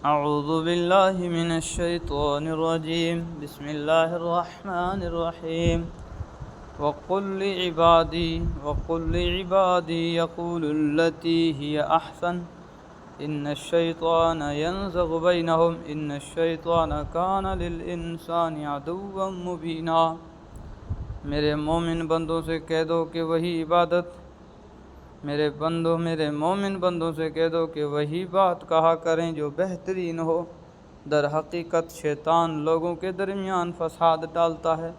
اعوذ باللہ من الشیطان الرجیم بسم اللہ الرحمن الرحیم وقل لعبادی یقولوا التی ہی احسن ان الشیطان ینزغ بینہم ان الشیطان کان للانسان عدوا مبینا۔ میرے مومن بندوں سے کہہ دو کہ وہی عبادت میرے مومن بندوں سے کہہ دو کہ وہی بات کہا کریں جو بہترین ہو۔ در حقیقت شیطان لوگوں کے درمیان فساد ڈالتا ہے۔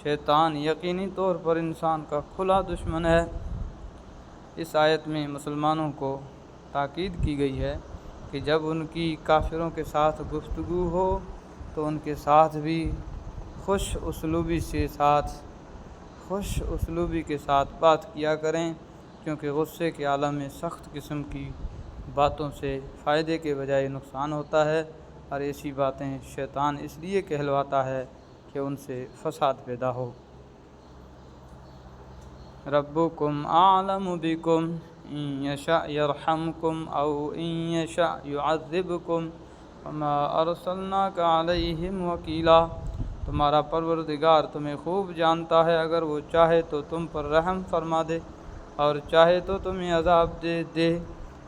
شیطان یقینی طور پر انسان کا کھلا دشمن ہے۔ اس آیت میں مسلمانوں کو تاکید کی گئی ہے کہ جب ان کی کافروں کے ساتھ گفتگو ہو تو ان کے ساتھ بھی خوش اسلوبی کے ساتھ بات کیا کریں، کیونکہ غصے کے عالم میں سخت قسم کی باتوں سے فائدے کے بجائے نقصان ہوتا ہے، اور ایسی باتیں شیطان اس لیے کہلواتا ہے کہ ان سے فساد پیدا ہو۔ ربکم اعلم بکم ان یشاء یرحمکم او ان یشاء یعذبکم وما ارسلناک علیہم وکیلا۔ تمہارا پروردگار تمہیں خوب جانتا ہے، اگر وہ چاہے تو تم پر رحم فرما دے اور چاہے تو تمہیں عذاب دے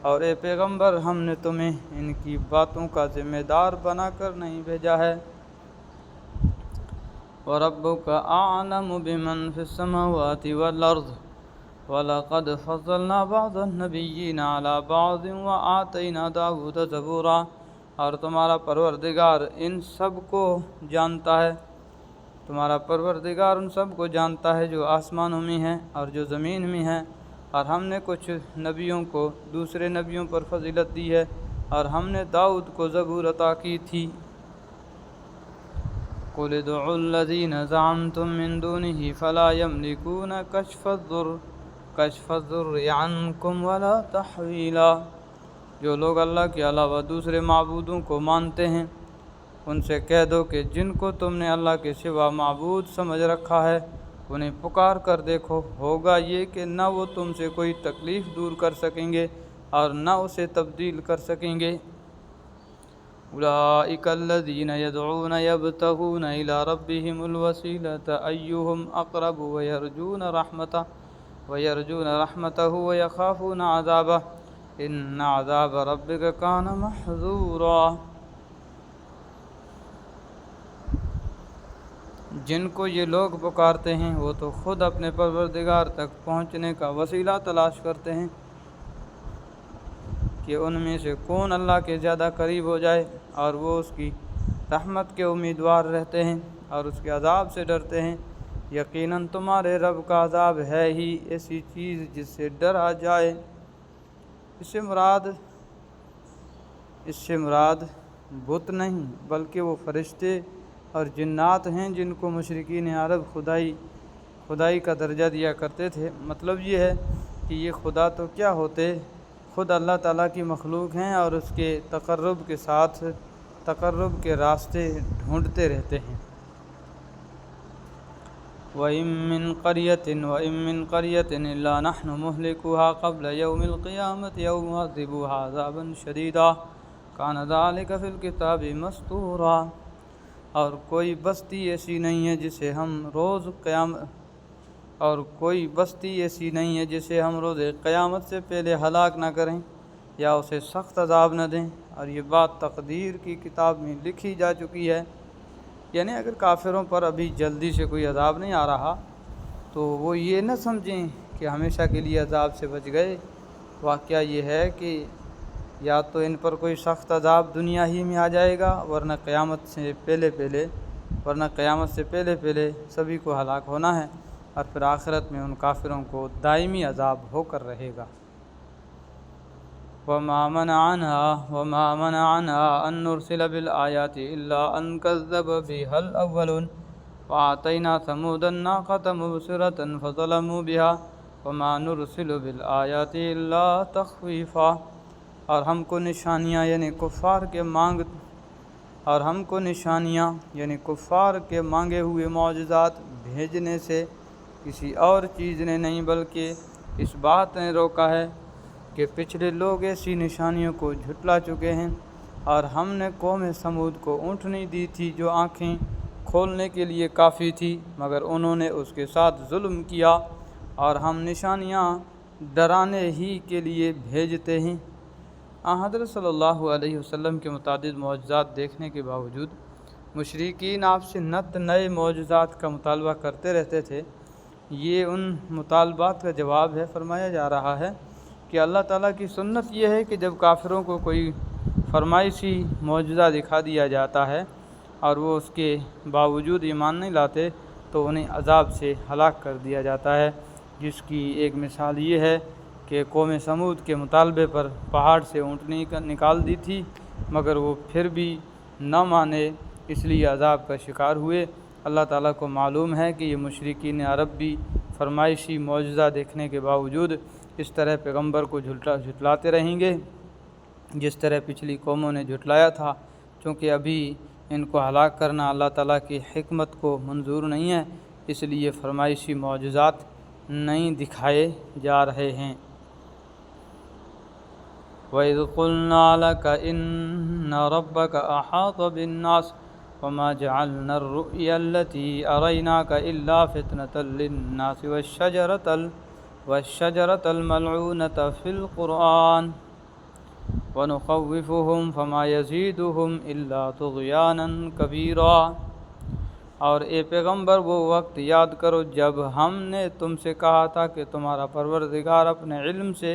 اور اے پیغمبر ہم نے تمہیں ان کی باتوں کا ذمہ دار بنا کر نہیں بھیجا ہے۔ وَرَبُّكَ أَعْلَمُ بِمَنْ فِي السَّمَاوَاتِ وَالْأَرْضِ وَلَقَدْ فَضَّلْنَا بَعْضَ النَّبِيِّينَ عَلَى بَعْضٍ وَآتَيْنَا دَاوُودَ زَبُورًا۔ اور تمہارا پروردگار ان سب کو جانتا ہے، ان سب کو جانتا ہے جو آسمانوں میں ہیں اور جو زمین میں ہیں، اور ہم نے کچھ نبیوں کو دوسرے نبیوں پر فضیلت دی ہے، اور ہم نے داؤد کو زبور عطا کی تھی۔ قُلِ ادْعُوا الَّذِينَ زَعَمْتُم مِّن دُونِهِ فَلَا يَمْلِكُونَ كَشْفَ الضُّرِّ عَنكُمْ وَلَا تَحْوِيلًا۔ جو لوگ اللہ کے علاوہ دوسرے معبودوں کو مانتے ہیں ان سے کہہ دو کہ جن کو تم نے اللہ کے سوا معبود سمجھ رکھا ہے انہیں پکار کر دیکھو، ہوگا یہ کہ نہ وہ تم سے کوئی تکلیف دور کر سکیں گے اور نہ اسے تبدیل کر سکیں گے۔ اولئک الذین یدعون یبتغون الی ربہم الوسیلۃ ایہم اقرب ویرجون رحمتہ ویخافون عذابہ ان عذاب ربک کان محذورا۔ جن کو یہ لوگ پکارتے ہیں وہ تو خود اپنے پروردگار تک پہنچنے کا وسیلہ تلاش کرتے ہیں کہ ان میں سے کون اللہ کے زیادہ قریب ہو جائے، اور وہ اس کی رحمت کے امیدوار رہتے ہیں اور اس کے عذاب سے ڈرتے ہیں۔ یقیناً تمہارے رب کا عذاب ہے ہی ایسی چیز جس سے ڈرا جائے۔ اس سے مراد بت نہیں بلکہ وہ فرشتے اور جنات ہیں جن کو مشرکین عرب خدائی کا درجہ دیا کرتے تھے۔ مطلب یہ ہے کہ یہ خدا تو کیا ہوتے، خود اللہ تعالیٰ کی مخلوق ہیں اور اس کے تقرب کے راستے ڈھونڈتے رہتے ہیں۔ وَإِن مِّن قَرْيَةٍ إِلَّا نَحْنُ مُهْلِكُوهَا قَبْلَ يَوْمِ الْقِيَامَةِ أَوْ مُعَذِّبُوهَا عَذَابًا شَدِيدًا كَانَ ذَلِكَ فِي الْكِتَابِ مَسْطُورًا۔ اور کوئی بستی ایسی نہیں ہے جسے ہم روز قیامت سے پہلے ہلاک نہ کریں یا اسے سخت عذاب نہ دیں، اور یہ بات تقدیر کی کتاب میں لکھی جا چکی ہے۔ یعنی اگر کافروں پر ابھی جلدی سے کوئی عذاب نہیں آ رہا تو وہ یہ نہ سمجھیں کہ ہمیشہ کے لیے عذاب سے بچ گئے۔ واقعہ یہ ہے کہ یا تو ان پر کوئی سخت عذاب دنیا ہی میں آ جائے گا ورنہ قیامت سے پہلے پہلے سبھی کو ہلاک ہونا ہے، اور پھر آخرت میں ان کافروں کو دائمی عذاب ہو کر رہے گا۔ وَمَا مَنَعَنَا أَن نُّرْسِلَ بِالْآيَاتِ إِلَّا أَن كَذَّبَ بِهَا الْأَوَّلُونَ وَآتَيْنَا ثَمُودَ النَّاقَةَ مُبْصِرَةً فَظَلَمُوا بِهَا وَمَا نُرْسِلُ بِالْآيَاتِ إِلَّا تَخْوِيفًا۔ اور ہم کو نشانیاں یعنی کفار کے مانگے ہوئے معجزات بھیجنے سے کسی اور چیز نے نہیں بلکہ اس بات نے روکا ہے کہ پچھلے لوگ ایسی نشانیوں کو جھٹلا چکے ہیں اور ہم نے قوم سمود کو اونٹنی دی تھی جو آنکھیں کھولنے کے لیے کافی تھی، مگر انہوں نے اس کے ساتھ ظلم کیا، اور ہم نشانیاں ڈرانے ہی کے لیے بھیجتے ہیں۔ حضرت صلی اللہ علیہ وسلم کے متعدد معجزات دیکھنے کے باوجود مشرکین آپ سے نئے معجزات کا مطالبہ کرتے رہتے تھے۔ یہ ان مطالبات کا جواب ہے۔ فرمایا جا رہا ہے کہ اللہ تعالیٰ کی سنت یہ ہے کہ جب کافروں کو کوئی فرمائشی معجزہ دکھا دیا جاتا ہے اور وہ اس کے باوجود ایمان نہیں لاتے تو انہیں عذاب سے ہلاک کر دیا جاتا ہے، جس کی ایک مثال یہ ہے کہ قوم سمود کے مطالبے پر پہاڑ سے اونٹنی نکال دی تھی، مگر وہ پھر بھی نہ مانے، اس لیے عذاب کا شکار ہوئے۔ اللہ تعالیٰ کو معلوم ہے کہ یہ مشرکین عرب بھی فرمائشی معجزہ دیکھنے کے باوجود اس طرح پیغمبر کو جھٹلاتے رہیں گے جس طرح پچھلی قوموں نے جھٹلایا تھا، چونکہ ابھی ان کو ہلاک کرنا اللہ تعالیٰ کی حکمت کو منظور نہیں ہے، اس لیے فرمائشی معجزات نہیں دکھائے جا رہے ہیں۔ وَإِذْ قُلْنَا لَكَ إِنَّ رَبَّكَ أَحَاطَ بِالنَّاسِ وَمَا جَعَلْنَا الرُّؤْيَا الَّتِي أَرَيْنَاكَ إِلَّا فِتْنَةً لِلنَّاسِ وَالشَّجَرَةَ الْمَلْعُونَةَ فِي الْقُرْآنِ وَنُخَوِّفُهُمْ فَمَا يَزِيدُهُمْ إِلَّا طُغْيَانًا كَبِيرًا۔ اور اے پیغمبر وہ وقت یاد کرو جب ہم نے تم سے کہا تھا کہ تمہارا پروردگار اپنے علم سے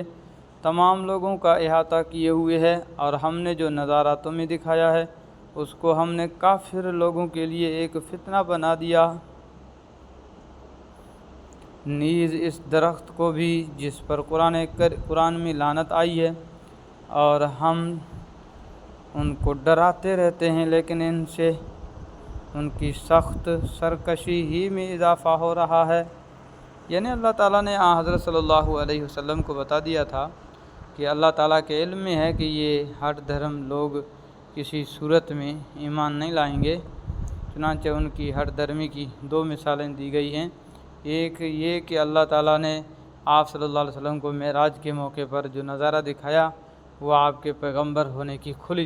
تمام لوگوں کا احاطہ کیے ہوئے ہے، اور ہم نے جو نظارہ تمہیں دکھایا ہے اس کو ہم نے کافر لوگوں کے لیے ایک فتنہ بنا دیا۔ نیز اس درخت کو بھی جس پر قرآن میں لعنت آئی ہے، اور ہم ان کو ڈراتے رہتے ہیں، لیکن ان سے ان کی سخت سرکشی ہی میں اضافہ ہو رہا ہے۔ یعنی اللہ تعالیٰ نے حضرت صلی اللہ علیہ وسلم کو بتا دیا تھا کہ اللہ تعالیٰ کے علم میں ہے کہ یہ ہٹ دھرم لوگ کسی صورت میں ایمان نہیں لائیں گے۔ چنانچہ ان کی ہٹ دھرمی کی دو مثالیں دی گئی ہیں۔ ایک یہ کہ اللہ تعالیٰ نے آپ صلی اللہ علیہ وسلم کو معراج کے موقع پر جو نظارہ دکھایا وہ آپ کے پیغمبر ہونے کی کھلی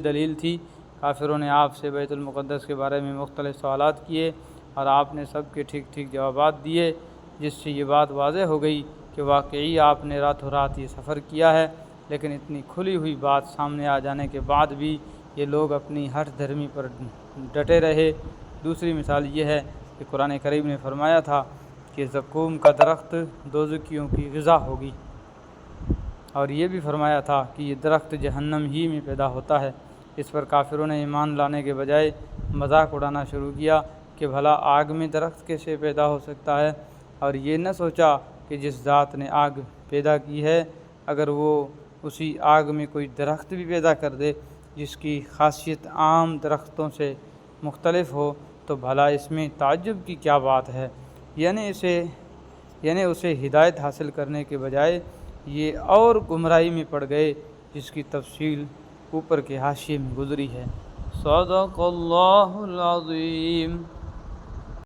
دلیل تھی۔ کافروں نے آپ سے بیت المقدس کے بارے میں مختلف سوالات کیے اور آپ نے سب کے ٹھیک جوابات دیے، جس سے یہ بات واضح ہو گئی کہ واقعی آپ نے راتوں رات یہ سفر کیا ہے۔ لیکن اتنی کھلی ہوئی بات سامنے آ جانے کے بعد بھی یہ لوگ اپنی ہٹ دھرمی پر ڈٹے رہے۔ دوسری مثال یہ ہے کہ قرآن کریم نے فرمایا تھا کہ زقوم کا درخت دوزخیوں کی غذا ہوگی، اور یہ بھی فرمایا تھا کہ یہ درخت جہنم ہی میں پیدا ہوتا ہے۔ اس پر کافروں نے ایمان لانے کے بجائے مذاق اڑانا شروع کیا کہ بھلا آگ میں درخت کیسے پیدا ہو سکتا ہے، اور یہ نہ سوچا کہ جس ذات نے آگ پیدا کی ہے اگر وہ اسی آگ میں کوئی درخت بھی پیدا کر دے جس کی خاصیت عام درختوں سے مختلف ہو تو بھلا اس میں تعجب کی کیا بات ہے۔ یعنی اسے ہدایت حاصل کرنے کے بجائے یہ اور گمراہی میں پڑ گئے، جس کی تفصیل اوپر کے حاشیے میں گزری ہے۔ صدق اللہ العظیم۔